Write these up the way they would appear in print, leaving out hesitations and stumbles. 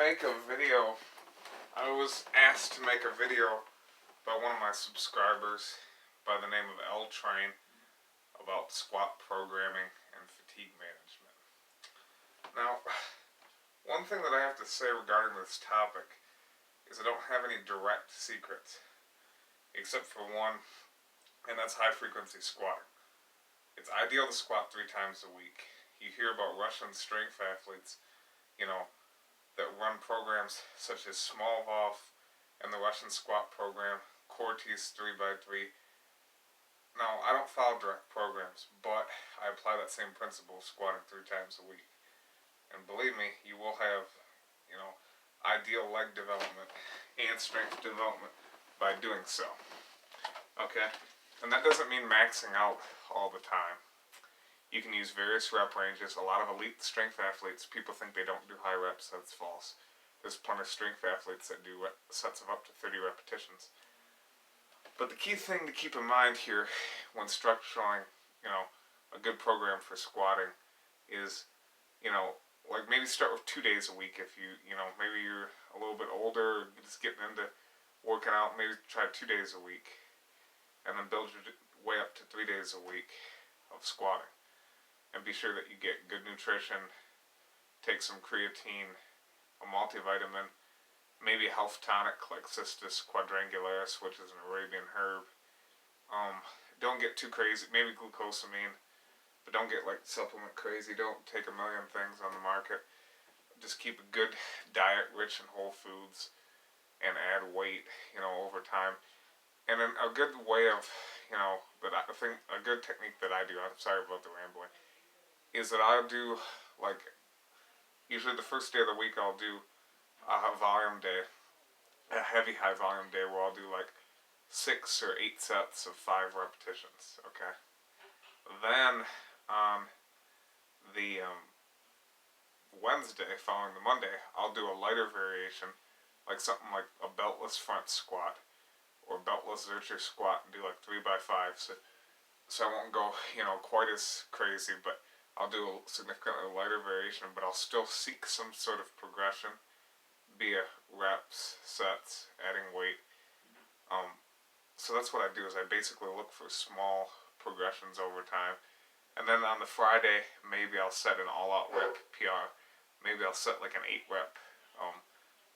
make a video. I was asked to make a video by one of my subscribers by the name of L-Train about squat programming and fatigue management. Now, one thing that I have to say regarding this topic is I don't have any direct secrets, except for one, and that's high frequency squatting. It's ideal to squat 3 times a week. You hear about Russian strength athletes, that run programs such as Small Volf and the Russian squat program, Cortis 3x3. Now, I don't follow direct programs, but I apply that same principle of squatting 3 times a week. And believe me, you will have, ideal leg development and strength development by doing so. Okay? And that doesn't mean maxing out all the time. You can use various rep ranges. A lot of elite strength athletes, people think they don't do high reps. That's false. There's plenty of strength athletes that do sets of up to 30 repetitions. But the key thing to keep in mind here when structuring, a good program for squatting is, maybe start with 2 days a week. If maybe you're a little bit older, just getting into working out, maybe try 2 days a week. And then build your way up to 3 days a week of squatting. And be sure that you get good nutrition, take some creatine, a multivitamin, maybe a health tonic like Cistus quadrangularis, which is an Arabian herb. Don't get too crazy, maybe glucosamine, but don't get supplement crazy. Don't take a million things on the market. Just keep a good diet rich in whole foods and add weight, over time. And then a good way of, a good technique that I do, I'm sorry about the rambling, is that I'll do, usually the first day of the week I'll do a volume day, a heavy high volume day where I'll do 6 or 8 sets of 5 repetitions, okay? Then on the Wednesday, following the Monday, I'll do a lighter variation, something like a beltless front squat, or beltless Zercher squat, and do 3x5, so I won't go, quite as crazy, but I'll do a significantly lighter variation, but I'll still seek some sort of progression, be it reps, sets, adding weight. So that's what I do, is I basically look for small progressions over time. And then on the Friday, maybe I'll set an all-out rep PR. Maybe I'll set an 8-rep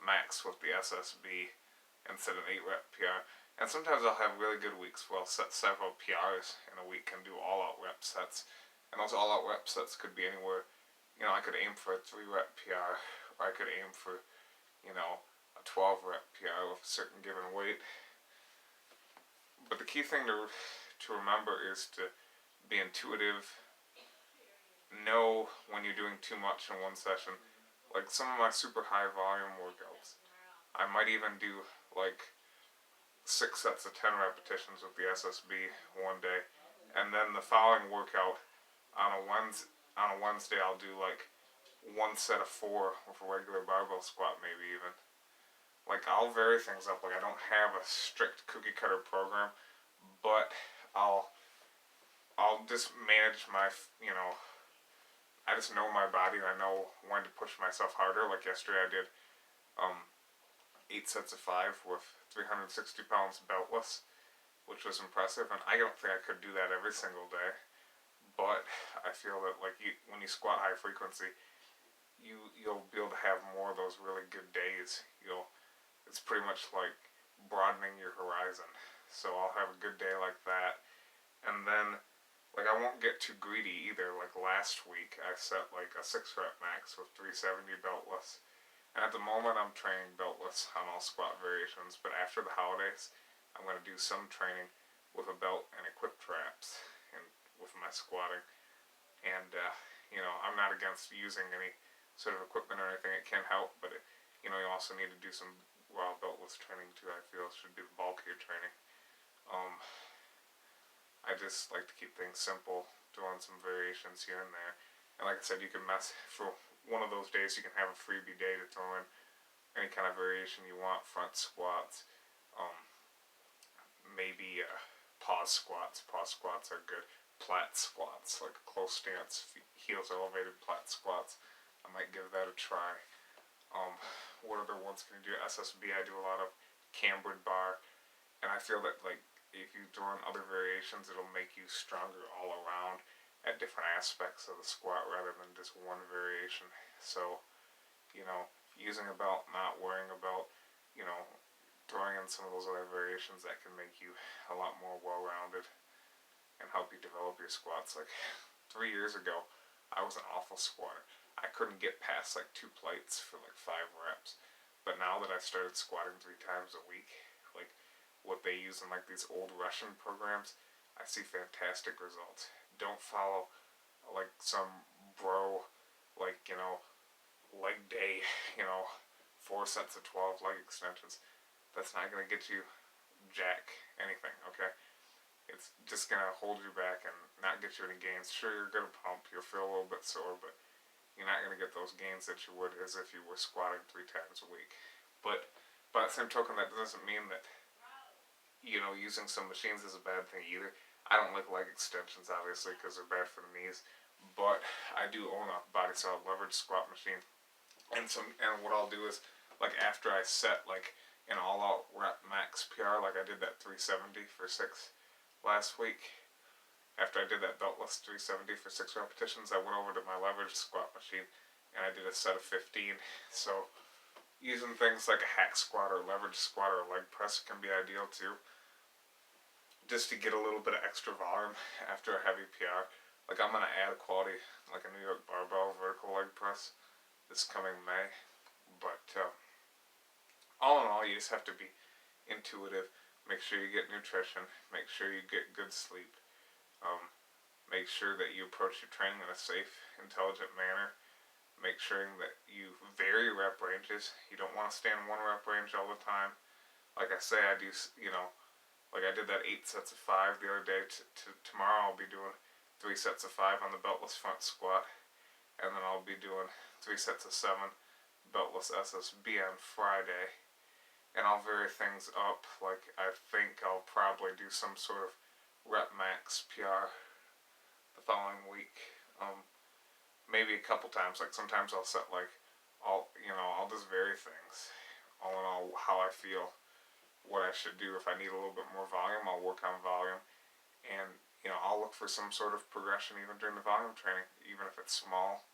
max with the SSB and set an 8-rep PR. And sometimes I'll have really good weeks where I'll set several PRs in a week and do all-out rep sets. And those all-out rep sets could be anywhere, I could aim for a 3-rep PR, or I could aim for, a 12-rep PR with a certain given weight. But the key thing to remember is to be intuitive, know when you're doing too much in one session. Some of my super high volume workouts, I might even do 6 sets of 10 repetitions with the SSB one day, and then the following workout, on a Wednesday, I'll do 1 set of 4 with a regular barbell squat, maybe even. I'll vary things up. I don't have a strict cookie cutter program, but I'll just manage my, I just know my body, and I know when to push myself harder. Yesterday I did 8 sets of 5 with 360 pounds beltless, which was impressive, and I don't think I could do that every single day. But I feel that when you squat high frequency, you'll be able to have more of those really good days. It's pretty much like broadening your horizon. So I'll have a good day like that, and then I won't get too greedy either. Last week I set a 6-rep max with 370 beltless, and at the moment I'm training beltless on all squat variations. But after the holidays, I'm going to do some training with a belt and equipped traps and with my squatting. And I'm not against using any sort of equipment or anything. It can help, but you also need to do some raw beltless training too. I feel should be the bulk of your training. I just like to keep things simple, throw in some variations here and there. And like I said, you can for one of those days, you can have a freebie day to throw in any kind of variation you want. Front squats, maybe pause squats. Pause squats are good. Plat squats, a close stance, heels elevated plat squats. I might give that a try. Um, what other ones can you do? SSB, I do a lot of cambered bar, and I feel that like if you throw in other variations, it'll make you stronger all around at different aspects of the squat rather than just one variation. So, you know, using a belt, not wearing a belt, you know, throwing in some of those other variations that can make you a lot more well-rounded and help you develop your squats. Like 3 years ago, I was an awful squatter. I couldn't get past like 2 plates for like 5 reps. But now that I've started squatting 3 times a week, like what they use in like these old Russian programs, I see fantastic results. Don't follow like some bro, like, leg day, 4 sets of 12 leg extensions. That's not going to get you jack anything, okay? It's just going to hold you back and not get you any gains. Sure, you're going to pump, you'll feel a little bit sore, but you're not going to get those gains that you would as if you were squatting 3 times a week. But by the same token, that doesn't mean that, using some machines is a bad thing either. I don't like leg extensions, obviously, because they're bad for the knees. But I do own a body solid leverage squat machine, and what I'll do is like after I set like an all out rep max PR, like I did that 370 for 6 last week. After I did that beltless 370 for 6 repetitions, I went over to my leverage squat machine and I did a set of 15. So using things like a hack squat or leverage squat or leg press can be ideal too, just to get a little bit of extra volume after a heavy PR. Like I'm going to add a quality, like a New York barbell vertical leg press this coming May. But all in all, you just have to be intuitive. Make sure you get nutrition. Make sure you get good sleep. Make sure that you approach your training in a safe, intelligent manner. Make sure that you vary rep ranges. You don't want to stay in one rep range all the time. Like I say, I do, like I did that 8 sets of 5 the other day. Tomorrow I'll be doing 3 sets of 5 on the beltless front squat, and then I'll be doing 3 sets of 7 beltless SSB on Friday, and I'll vary things up. Like I think I'll probably do some sort of rep max PR the following week. Maybe a couple times. Like sometimes I'll set like I'll just vary things. All in all, how I feel, what I should do. If I need a little bit more volume, I'll work on volume, and I'll look for some sort of progression even during the volume training, even if it's small.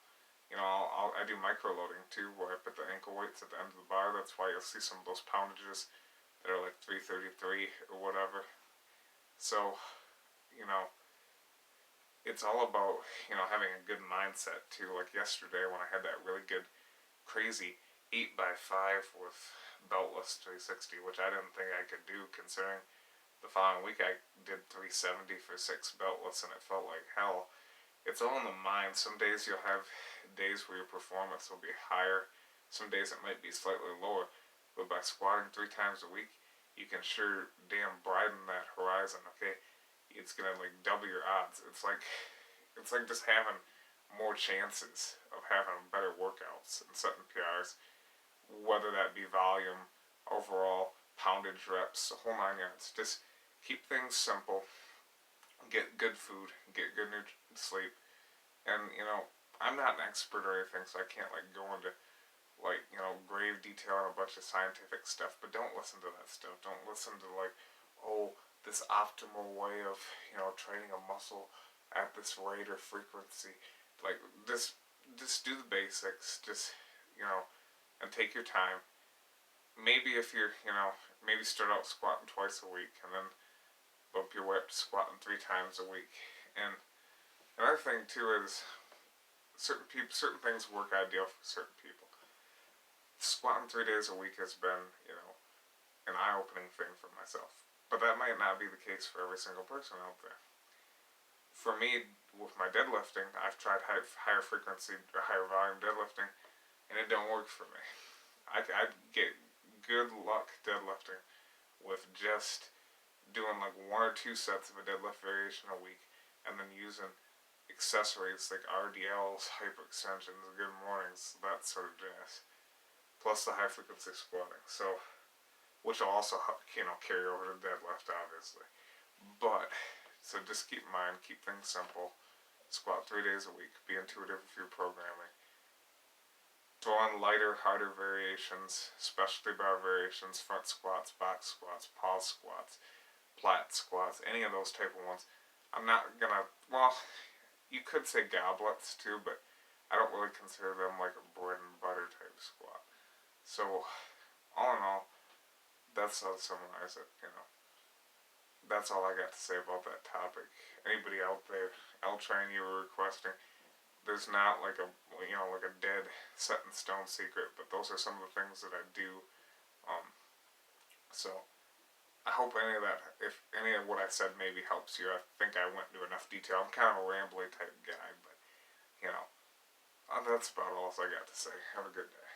I do micro loading too, where I put the ankle weights at the end of the bar. That's why you'll see some of those poundages that are like 333 or whatever. So, it's all about, having a good mindset too. Like yesterday when I had that really good, crazy 8x5 with beltless 360, which I didn't think I could do considering the following week I did 370 for 6 beltless and it felt like hell. It's all in the mind. Some days you'll have days where your performance will be higher. Some days it might be slightly lower. But by squatting 3 times a week, you can sure damn broaden that horizon, okay? It's gonna like double your odds. It's like just having more chances of having better workouts and setting PRs, whether that be volume, overall, poundage reps, the whole 9 yards. Just keep things simple, get good food, get good sleep, and I'm not an expert or anything, so I can't like go into like grave detail on a bunch of scientific stuff. But don't listen to that stuff. Don't listen to like, oh, this optimal way of training a muscle at this rate or frequency. Like just do the basics. Just and take your time. Maybe if you're maybe start out squatting twice a week and then bump your way up to squatting 3 times a week. And another thing too is certain things work ideal for certain people. Squatting 3 days a week has been an eye-opening thing for myself, but that might not be the case for every single person out there. For me, with my deadlifting, I've tried higher frequency or higher volume deadlifting, and it don't work for me. I get good luck deadlifting with just doing like 1 or 2 sets of a deadlift variation a week, and then using accessories like RDLs, hyperextensions, good mornings, that sort of jazz, plus the high frequency squatting. So, which will also carry over to deadlift, obviously. But so just keep in mind, keep things simple. Squat 3 days a week. Be intuitive with your programming. Throw on lighter, harder variations, specialty bar variations, front squats, box squats, pause squats, plat squats, any of those type of ones. I'm not gonna, well, you could say goblets too, but I don't really consider them like a bread and butter type squat. So, all in all, that's how to summarize it, you know. That's all I got to say about that topic. Anybody out there, L-Train, you were requesting, there's not like a, you know, like a dead set in stone secret, but those are some of the things that I do. Um, so I hope any of that, if any of what I said maybe helps you. I think I went into enough detail. I'm kind of a rambly type guy, but you know, that's about all I got to say. Have a good day.